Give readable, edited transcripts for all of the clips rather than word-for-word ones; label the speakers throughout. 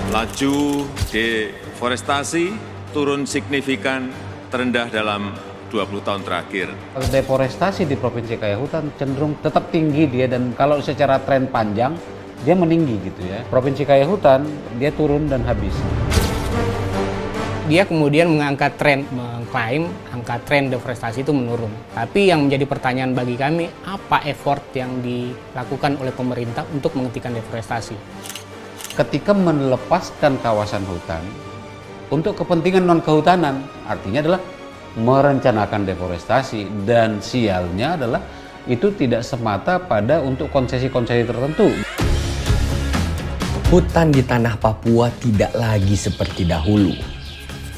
Speaker 1: Laju deforestasi turun signifikan terendah dalam 20 tahun terakhir.
Speaker 2: Deforestasi di Provinsi Kaya Hutan cenderung tetap tinggi dia, dan kalau secara tren panjang dia meninggi gitu ya. Provinsi Kaya Hutan dia turun dan habis.
Speaker 3: Dia kemudian mengklaim angka tren deforestasi itu menurun. Tapi yang menjadi pertanyaan bagi kami, apa effort yang dilakukan oleh pemerintah untuk menghentikan deforestasi?
Speaker 2: Ketika melepaskan kawasan hutan untuk kepentingan non-kehutanan, artinya adalah merencanakan deforestasi, dan sialnya adalah itu tidak semata pada untuk konsesi-konsesi tertentu.
Speaker 4: Hutan di tanah Papua tidak lagi seperti dahulu.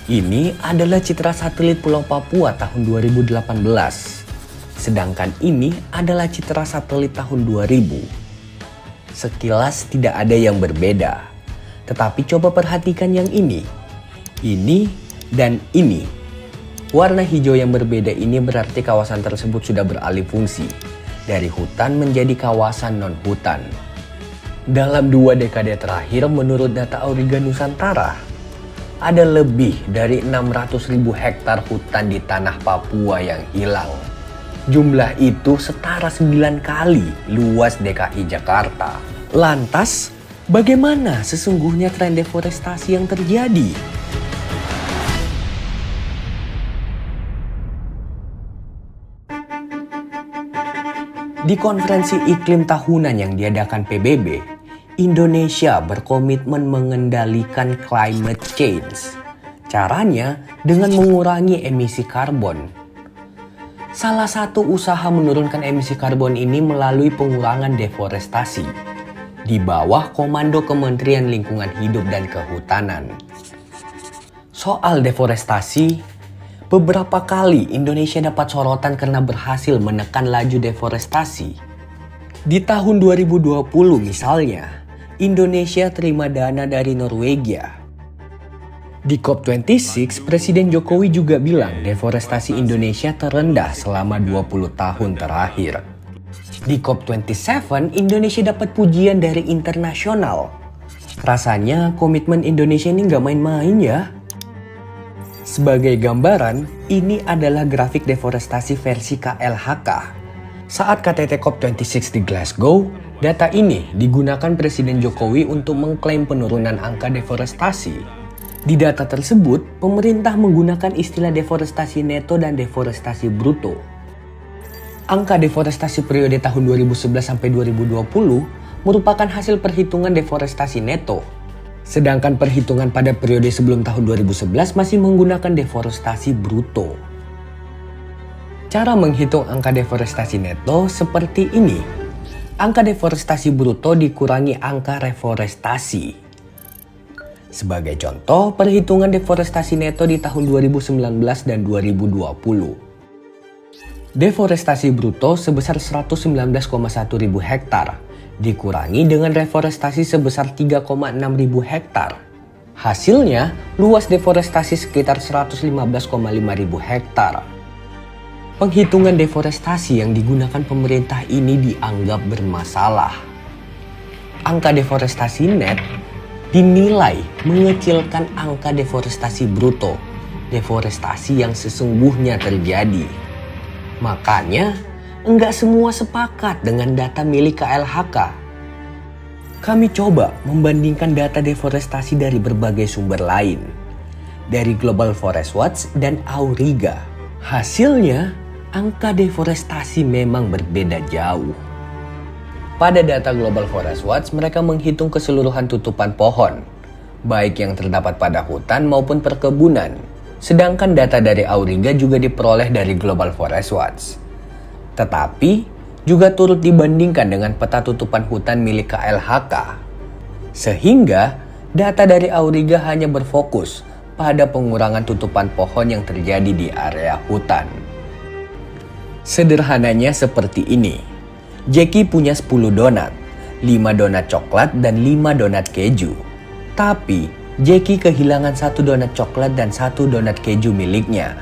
Speaker 4: Ini adalah citra satelit Pulau Papua tahun 2018. Sedangkan ini adalah citra satelit tahun 2000. Sekilas tidak ada yang berbeda. Tetapi coba perhatikan yang ini. Ini dan ini. Warna hijau yang berbeda ini berarti kawasan tersebut sudah beralih fungsi dari hutan menjadi kawasan non-hutan. Dalam 2 dekade terakhir, menurut data Auriga Nusantara, ada lebih dari 600.000 hektar hutan di tanah Papua yang hilang. Jumlah itu setara 9 kali luas DKI Jakarta. Lantas, bagaimana sesungguhnya tren deforestasi yang terjadi? Di konferensi iklim tahunan yang diadakan PBB, Indonesia berkomitmen mengendalikan climate change. Caranya dengan mengurangi emisi karbon. Salah satu usaha menurunkan emisi karbon ini melalui pengurangan deforestasi di bawah komando Kementerian Lingkungan Hidup dan Kehutanan. Soal deforestasi, beberapa kali Indonesia dapat sorotan karena berhasil menekan laju deforestasi. Di tahun 2020 misalnya, Indonesia terima dana dari Norwegia. Di COP26, Presiden Jokowi juga bilang deforestasi Indonesia terendah selama 20 tahun terakhir. Di COP27, Indonesia dapat pujian dari internasional. Rasanya komitmen Indonesia ini nggak main-main ya. Sebagai gambaran, ini adalah grafik deforestasi versi KLHK. Saat KTT COP26 di Glasgow, data ini digunakan Presiden Jokowi untuk mengklaim penurunan angka deforestasi. Di data tersebut, pemerintah menggunakan istilah deforestasi neto dan deforestasi bruto. Angka deforestasi periode tahun 2011 sampai 2020 merupakan hasil perhitungan deforestasi neto. Sedangkan perhitungan pada periode sebelum tahun 2011 masih menggunakan deforestasi bruto. Cara menghitung angka deforestasi neto seperti ini. Angka deforestasi bruto dikurangi angka reforestasi. Sebagai contoh, perhitungan deforestasi neto di tahun 2019 dan 2020. Deforestasi bruto sebesar 119,1 ribu hektar. Dikurangi dengan reforestasi sebesar 3,6 ribu hektar. Hasilnya, luas deforestasi sekitar 115,5 ribu hektar. Penghitungan deforestasi yang digunakan pemerintah ini dianggap bermasalah. Angka deforestasi net dinilai mengecilkan angka deforestasi bruto, deforestasi yang sesungguhnya terjadi. Makanya, enggak semua sepakat dengan data milik KLHK. Kami coba membandingkan data deforestasi dari berbagai sumber lain. Dari Global Forest Watch dan Auriga. Hasilnya, angka deforestasi memang berbeda jauh. Pada data Global Forest Watch, mereka menghitung keseluruhan tutupan pohon, baik yang terdapat pada hutan maupun perkebunan. Sedangkan data dari Auriga juga diperoleh dari Global Forest Watch. Tetapi juga turut dibandingkan dengan peta tutupan hutan milik KLHK. Sehingga data dari Auriga hanya berfokus pada pengurangan tutupan pohon yang terjadi di area hutan. Sederhananya seperti ini. Jackie punya 10 donat, 5 donat coklat dan 5 donat keju. Tapi Jackie kehilangan 1 donat coklat dan 1 donat keju miliknya.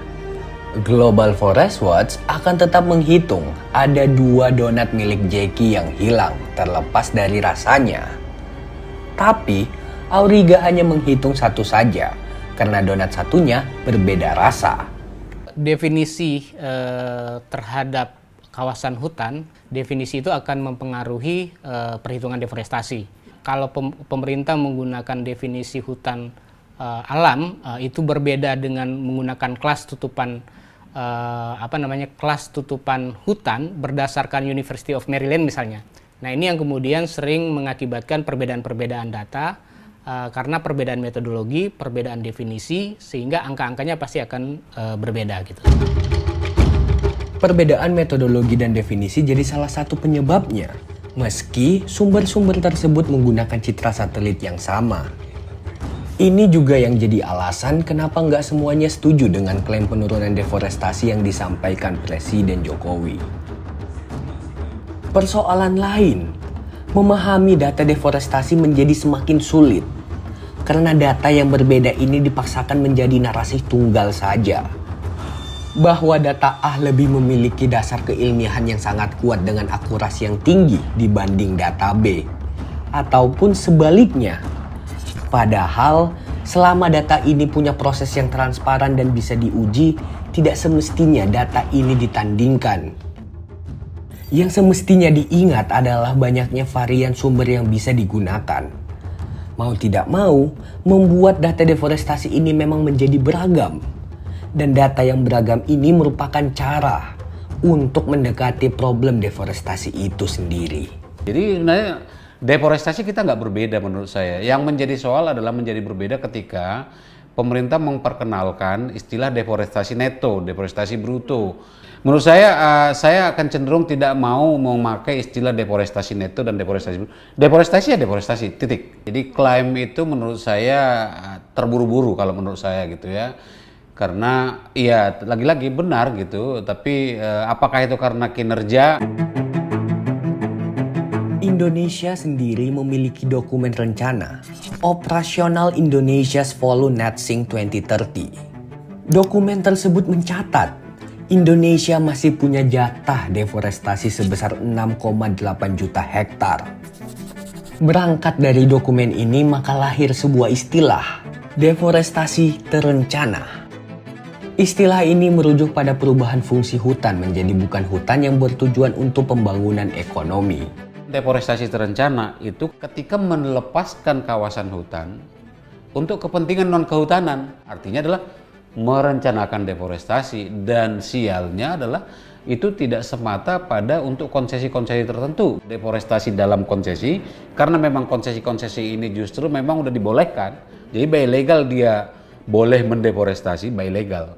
Speaker 4: Global Forest Watch akan tetap menghitung ada 2 donat milik Jackie yang hilang terlepas dari rasanya. Tapi Auriga hanya menghitung satu saja, karena donat satunya berbeda rasa.
Speaker 3: Definisi terhadap kawasan hutan, definisi itu akan mempengaruhi perhitungan deforestasi. Kalau pemerintah menggunakan definisi hutan alam, itu berbeda dengan menggunakan kelas tutupan kelas tutupan hutan berdasarkan University of Maryland misalnya. Nah, ini yang kemudian sering mengakibatkan perbedaan-perbedaan data karena perbedaan metodologi, perbedaan definisi, sehingga angka-angkanya pasti akan berbeda gitu.
Speaker 4: Perbedaan metodologi dan definisi jadi salah satu penyebabnya, meski sumber-sumber tersebut menggunakan citra satelit yang sama. Ini juga yang jadi alasan kenapa nggak semuanya setuju dengan klaim penurunan deforestasi yang disampaikan Presiden Jokowi. Persoalan lain, memahami data deforestasi menjadi semakin sulit, karena data yang berbeda ini dipaksakan menjadi narasi tunggal saja. Bahwa data A lebih memiliki dasar keilmiahan yang sangat kuat dengan akurasi yang tinggi dibanding data B, ataupun sebaliknya. Padahal, selama data ini punya proses yang transparan dan bisa diuji, tidak semestinya data ini ditandingkan. Yang semestinya diingat adalah banyaknya varian sumber yang bisa digunakan. Mau tidak mau, membuat data deforestasi ini memang menjadi beragam. Dan data yang beragam ini merupakan cara untuk mendekati problem deforestasi itu sendiri.
Speaker 2: Jadi sebenarnya deforestasi kita nggak berbeda menurut saya. Yang menjadi soal adalah menjadi berbeda ketika pemerintah memperkenalkan istilah deforestasi neto, deforestasi bruto. Menurut saya akan cenderung tidak mau memakai istilah deforestasi neto dan deforestasi bruto. Deforestasi ya deforestasi, titik. Jadi klaim itu menurut saya terburu-buru kalau menurut saya gitu ya. Karena ya lagi-lagi benar gitu, tapi apakah itu karena kinerja?
Speaker 4: Indonesia sendiri memiliki dokumen rencana Operasional Indonesia's Follow Net Sink 2030. Dokumen tersebut mencatat Indonesia masih punya jatah deforestasi sebesar 6,8 juta hektar. Berangkat dari dokumen ini maka lahir sebuah istilah, deforestasi terencana. Istilah ini merujuk pada perubahan fungsi hutan menjadi bukan hutan yang bertujuan untuk pembangunan ekonomi.
Speaker 2: Deforestasi terencana itu ketika melepaskan kawasan hutan untuk kepentingan non-kehutanan. Artinya adalah merencanakan deforestasi, dan sialnya adalah itu tidak semata pada untuk konsesi-konsesi tertentu. Deforestasi dalam konsesi, karena memang konsesi-konsesi ini justru memang udah dibolehkan. Jadi by legal dia boleh mendeforestasi by legal.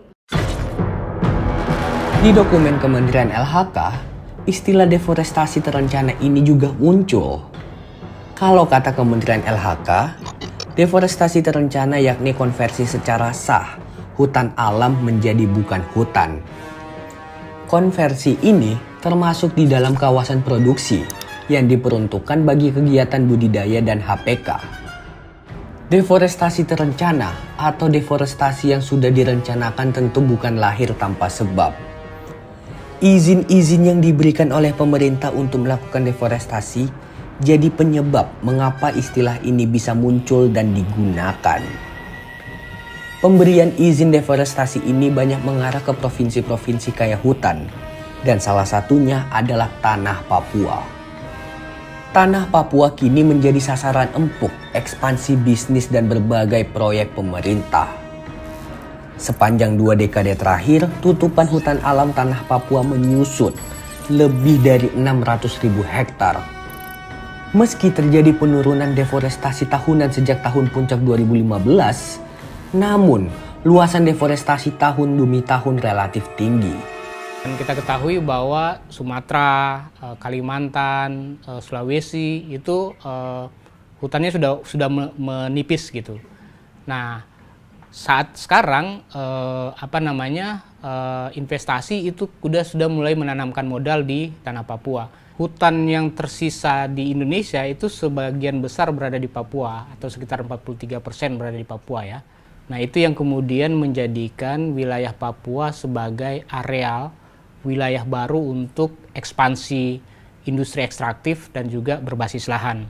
Speaker 4: Di dokumen Kementerian LHK, istilah deforestasi terencana ini juga muncul. Kalau kata Kementerian LHK, deforestasi terencana yakni konversi secara sah hutan alam menjadi bukan hutan. Konversi ini termasuk di dalam kawasan produksi yang diperuntukkan bagi kegiatan budidaya dan HPK. Deforestasi terencana atau deforestasi yang sudah direncanakan tentu bukan lahir tanpa sebab. Izin-izin yang diberikan oleh pemerintah untuk melakukan deforestasi jadi penyebab mengapa istilah ini bisa muncul dan digunakan. Pemberian izin deforestasi ini banyak mengarah ke provinsi-provinsi kaya hutan, dan salah satunya adalah Tanah Papua. Tanah Papua kini menjadi sasaran empuk ekspansi bisnis dan berbagai proyek pemerintah. Sepanjang 2 dekade terakhir, tutupan hutan alam Tanah Papua menyusut lebih dari 600.000 hektar. Meski terjadi penurunan deforestasi tahunan sejak tahun puncak 2015, namun luasan deforestasi tahun demi tahun relatif tinggi.
Speaker 3: Dan kita ketahui bahwa Sumatera, Kalimantan, Sulawesi itu hutannya sudah menipis gitu. Nah, saat sekarang investasi itu sudah mulai menanamkan modal di Tanah Papua. Hutan yang tersisa di Indonesia itu sebagian besar berada di Papua, atau sekitar 43% berada di Papua ya. Nah, itu yang kemudian menjadikan wilayah Papua sebagai areal wilayah baru untuk ekspansi industri ekstraktif dan juga berbasis lahan.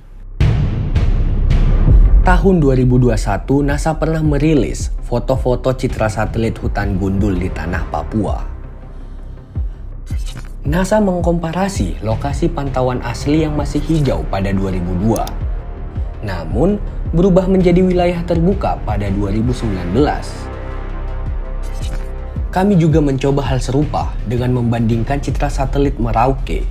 Speaker 4: Tahun 2021, NASA pernah merilis foto-foto citra satelit hutan gundul di tanah Papua. NASA mengkomparasi lokasi pantauan asli yang masih hijau pada 2002, namun berubah menjadi wilayah terbuka pada 2019. Kami juga mencoba hal serupa dengan membandingkan citra satelit Merauke.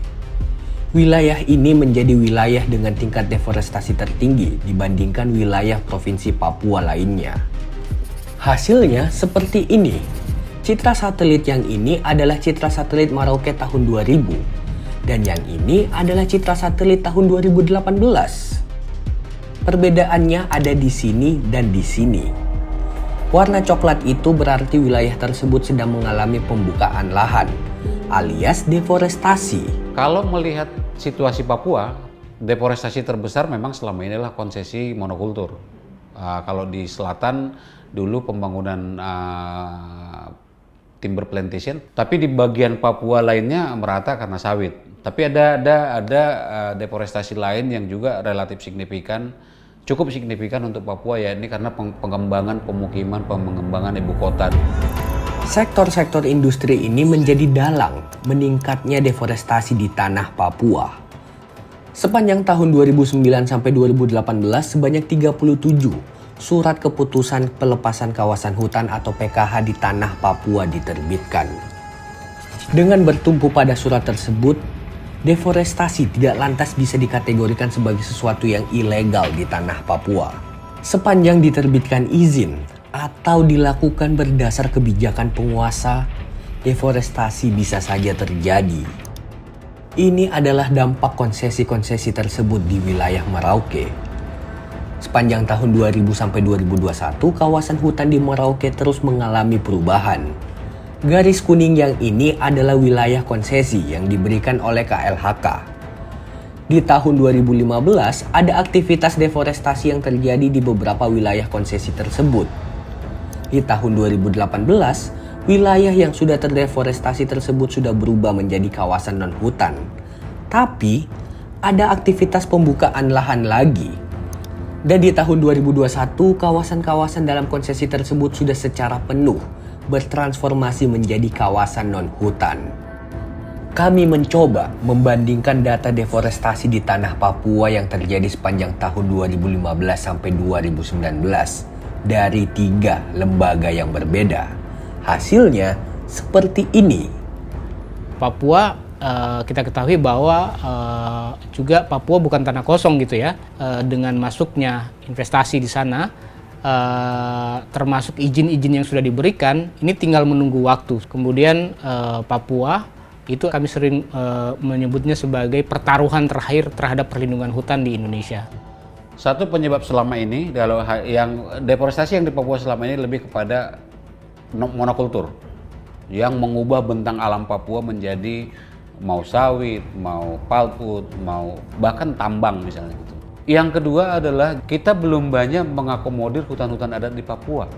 Speaker 4: Wilayah ini menjadi wilayah dengan tingkat deforestasi tertinggi dibandingkan wilayah provinsi Papua lainnya. Hasilnya seperti ini. Citra satelit yang ini adalah citra satelit Merauke tahun 2000 dan yang ini adalah citra satelit tahun 2018. Perbedaannya ada di sini dan di sini. Warna coklat itu berarti wilayah tersebut sedang mengalami pembukaan lahan, alias deforestasi.
Speaker 2: Kalau melihat situasi Papua, deforestasi terbesar memang selama ini adalah konsesi monokultur. Kalau di selatan dulu pembangunan timber plantation, tapi di bagian Papua lainnya merata karena sawit. Tapi ada deforestasi lain yang juga relatif signifikan, cukup signifikan untuk Papua, ya ini karena pengembangan pemukiman, pengembangan ibu kota.
Speaker 4: Sektor-sektor industri ini menjadi dalang meningkatnya deforestasi di tanah Papua. Sepanjang tahun 2009 sampai 2018 sebanyak 37 surat keputusan pelepasan kawasan hutan atau PKH di tanah Papua diterbitkan. Dengan bertumpu pada surat tersebut, deforestasi tidak lantas bisa dikategorikan sebagai sesuatu yang ilegal di tanah Papua. Sepanjang diterbitkan izin atau dilakukan berdasar kebijakan penguasa, deforestasi bisa saja terjadi. Ini adalah dampak konsesi-konsesi tersebut di wilayah Merauke. Sepanjang tahun 2000 sampai 2021, kawasan hutan di Merauke terus mengalami perubahan. Garis kuning yang ini adalah wilayah konsesi yang diberikan oleh KLHK. Di tahun 2015, ada aktivitas deforestasi yang terjadi di beberapa wilayah konsesi tersebut. Di tahun 2018, wilayah yang sudah terdeforestasi tersebut sudah berubah menjadi kawasan non-hutan. Tapi, ada aktivitas pembukaan lahan lagi. Dan di tahun 2021, kawasan-kawasan dalam konsesi tersebut sudah secara penuh bertransformasi menjadi kawasan non-hutan. Kami mencoba membandingkan data deforestasi di tanah Papua yang terjadi sepanjang tahun 2015 sampai 2019. Dari 3 lembaga yang berbeda. Hasilnya seperti ini.
Speaker 3: Papua kita ketahui bahwa juga Papua bukan tanah kosong gitu ya. Dengan masuknya investasi di sana, termasuk izin-izin yang sudah diberikan, ini tinggal menunggu waktu. Kemudian Papua itu kami sering menyebutnya sebagai pertaruhan terakhir terhadap perlindungan hutan di Indonesia.
Speaker 2: Satu penyebab selama ini, kalau yang deforestasi yang di Papua selama ini lebih kepada monokultur yang mengubah bentang alam Papua menjadi mau sawit, mau pulpwood, mau bahkan tambang misalnya gitu. Yang kedua adalah kita belum banyak mengakomodir hutan-hutan adat di Papua.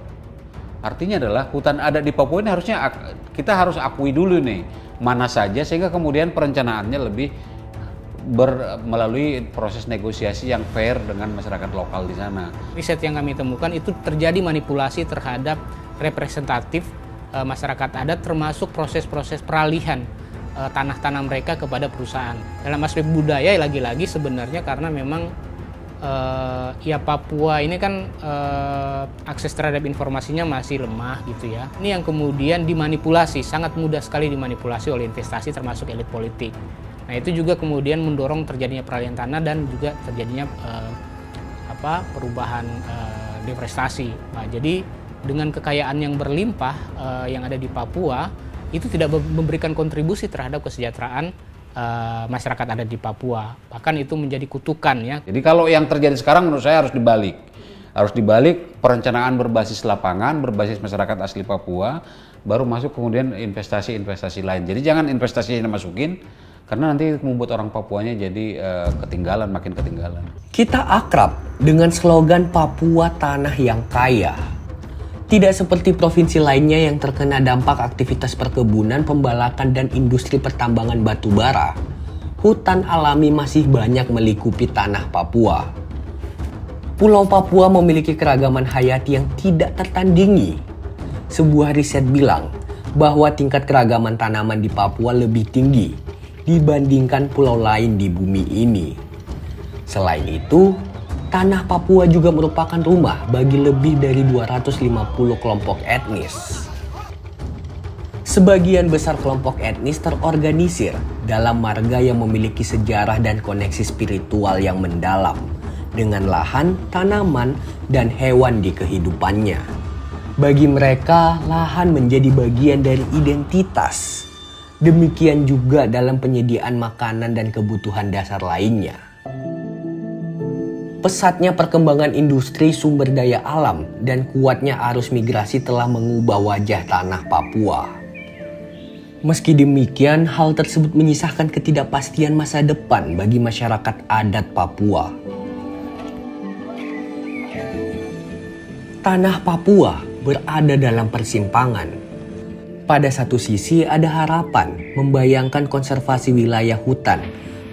Speaker 2: Artinya adalah hutan adat di Papua ini harusnya kita harus akui dulu nih mana saja sehingga kemudian perencanaannya lebih melalui proses negosiasi yang fair dengan masyarakat lokal di sana.
Speaker 3: Riset yang kami temukan itu terjadi manipulasi terhadap representatif masyarakat adat, termasuk proses-proses peralihan tanah-tanah mereka kepada perusahaan. Dalam aspek budaya lagi-lagi sebenarnya karena memang ya Papua ini kan akses terhadap informasinya masih lemah gitu ya. Ini yang kemudian dimanipulasi, sangat mudah sekali dimanipulasi oleh investasi termasuk elit politik. Nah itu juga kemudian mendorong terjadinya peralihan tanah dan juga terjadinya perubahan deforestasi. Nah, jadi dengan kekayaan yang berlimpah yang ada di Papua itu tidak memberikan kontribusi terhadap kesejahteraan masyarakat adat di Papua. Bahkan itu menjadi kutukan ya.
Speaker 2: Jadi kalau yang terjadi sekarang menurut saya harus dibalik. Harus dibalik, perencanaan berbasis lapangan, berbasis masyarakat asli Papua, baru masuk kemudian investasi-investasi lain. Jadi jangan investasi yang masukin, karena nanti membuat orang Papuanya jadi ketinggalan, makin ketinggalan.
Speaker 4: Kita akrab dengan slogan Papua tanah yang kaya. Tidak seperti provinsi lainnya yang terkena dampak aktivitas perkebunan, pembalakan, dan industri pertambangan batu bara. Hutan alami masih banyak melingkupi tanah Papua. Pulau Papua memiliki keragaman hayati yang tidak tertandingi. Sebuah riset bilang bahwa tingkat keragaman tanaman di Papua lebih tinggi dibandingkan pulau lain di bumi ini. Selain itu, tanah Papua juga merupakan rumah bagi lebih dari 250 kelompok etnis. Sebagian besar kelompok etnis terorganisir dalam marga yang memiliki sejarah dan koneksi spiritual yang mendalam dengan lahan, tanaman, dan hewan di kehidupannya. Bagi mereka, lahan menjadi bagian dari identitas. Demikian juga dalam penyediaan makanan dan kebutuhan dasar lainnya. Pesatnya perkembangan industri sumber daya alam dan kuatnya arus migrasi telah mengubah wajah tanah Papua. Meski demikian, hal tersebut menyisakan ketidakpastian masa depan bagi masyarakat adat Papua. Tanah Papua berada dalam persimpangan. Pada satu sisi ada harapan membayangkan konservasi wilayah hutan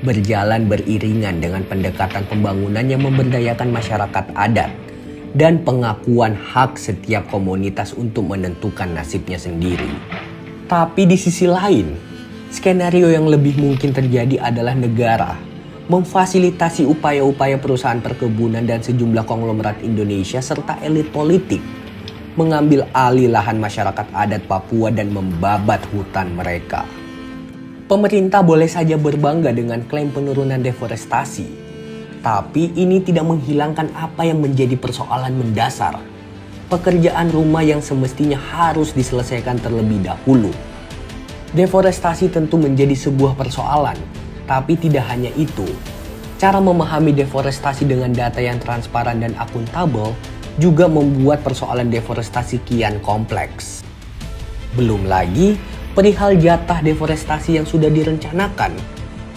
Speaker 4: berjalan beriringan dengan pendekatan pembangunan yang memberdayakan masyarakat adat dan pengakuan hak setiap komunitas untuk menentukan nasibnya sendiri. Tapi di sisi lain, skenario yang lebih mungkin terjadi adalah negara memfasilitasi upaya-upaya perusahaan perkebunan dan sejumlah konglomerat Indonesia serta elit politik mengambil alih lahan masyarakat adat Papua dan membabat hutan mereka. Pemerintah boleh saja berbangga dengan klaim penurunan deforestasi, tapi ini tidak menghilangkan apa yang menjadi persoalan mendasar. Pekerjaan rumah yang semestinya harus diselesaikan terlebih dahulu. Deforestasi tentu menjadi sebuah persoalan, tapi tidak hanya itu. Cara memahami deforestasi dengan data yang transparan dan akuntabel juga membuat persoalan deforestasi kian kompleks. Belum lagi perihal jatah deforestasi yang sudah direncanakan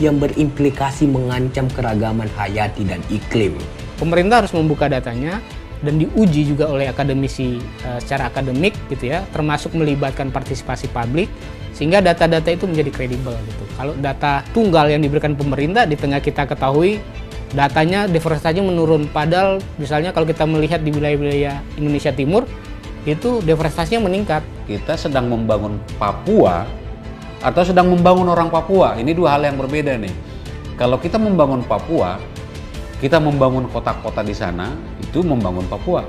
Speaker 4: yang berimplikasi mengancam keragaman hayati dan iklim.
Speaker 3: Pemerintah harus membuka datanya dan diuji juga oleh akademisi secara akademik gitu ya, termasuk melibatkan partisipasi publik sehingga data-data itu menjadi kredibel gitu. Kalau data tunggal yang diberikan pemerintah di tengah kita ketahui datanya deforestasinya menurun, padahal misalnya kalau kita melihat di wilayah-wilayah Indonesia Timur itu deforestasinya meningkat.
Speaker 2: Kita sedang membangun Papua atau sedang membangun orang Papua, ini dua hal yang berbeda nih. Kalau kita membangun Papua, kita membangun kota-kota di sana, itu membangun Papua.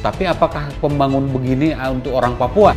Speaker 2: Tapi apakah pembangun begini untuk orang Papua?